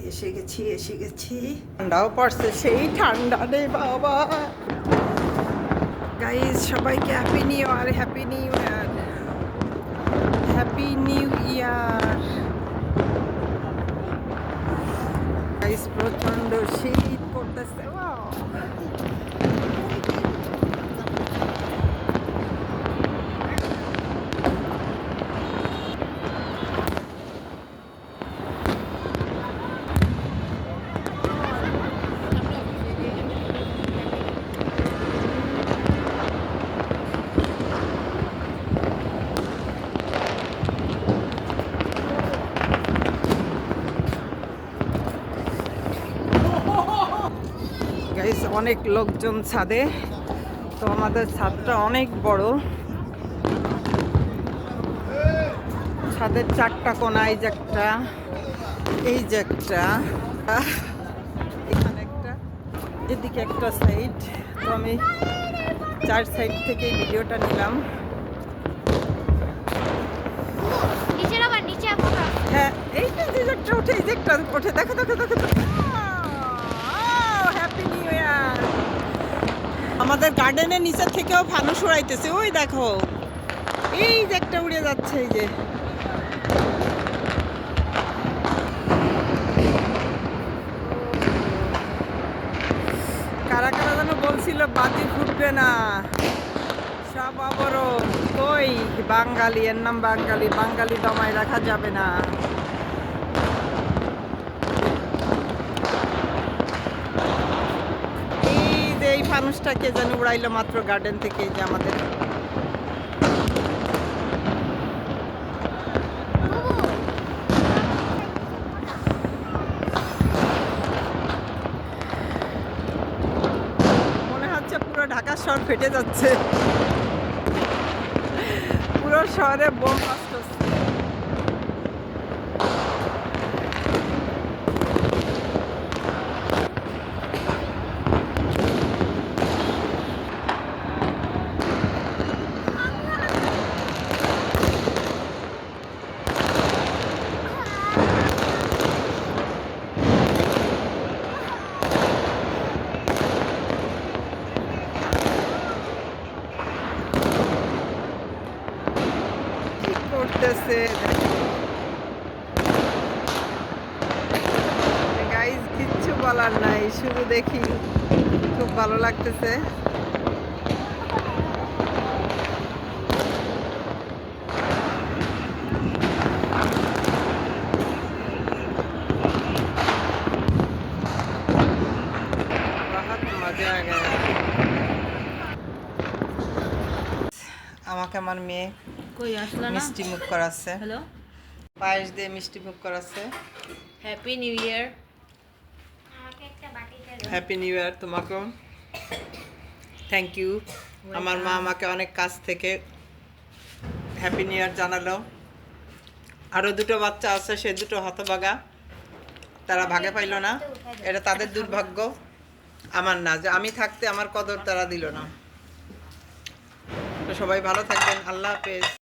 এসে গেছি ঠান্ডাও পড়ছে, সেই ঠান্ডা রে বাবা। গাইস সবাইকে happy new year, happy new year, happy new year. Guys প্রচন্ড শীত পড়তেছে। গাইস অনেক লোকজন ছাদে, তো আমাদের ছাদটা অনেক বড়। ছাদের চারটা কোনা, এই যে একটা, এই যে একটা, এখানে একটা, এদিকে একটা সাইড। তো আমি 4 সাইড থেকে ভিডিওটা নিলাম। হ্যাঁ, এইটা যে একটা ওঠে, এই যে একটা ওঠে, দেখো দেখো দেখো। Happy new year. আমাদের গার্ডেনের নিচে থেকেও ফানুস উড়াইতেছে, ওই দেখো, এই যে একটা উড়ে যাচ্ছে, এই যে। কারা কারা যেন বলছিল বাজি ফুটবে না, সব অবরোধ। কই বাঙালি, এর নাম বাঙালি, বাঙালি দমায় রাখা যাবে না। এই যে এই ফানুসটাকে যেন উড়াইলো মাত্র গার্ডেন থেকে, এই যে আমাদের। মনে হচ্ছে পুরো ঢাকা শহর ফেটে যাচ্ছে, পুরো শহরে বোম ব্লাস্ট হচ্ছে। করতেছে গাইস, কিচ্ছু বলার নাই, শুধু দেখি, খুব ভালো লাগতেছে। মজা আ গয়া। আমাকে আমার মেয়ে কই আসলো না, মিষ্টি মুখ করাচ্ছে, হ্যালো, পায়েস দিয়ে মিষ্টি মুখ করাচ্ছে। Happy new year. Happy new year তোমাকেও, থ্যাংক ইউ। আমার মা আমাকে অনেক কাছ থেকে হ্যাপি নিউ ইয়ার জানালো। আরও দুটো বাচ্চা আছে, সে দুটো হতভাগা, তারা ভাগে পাইল না, এটা তাদের দুর্ভাগ্য, আমার না। যে আমি থাকতে আমার কদর তারা দিল না। তো সবাই ভালো থাকবেন, আল্লাহ হাফেজ।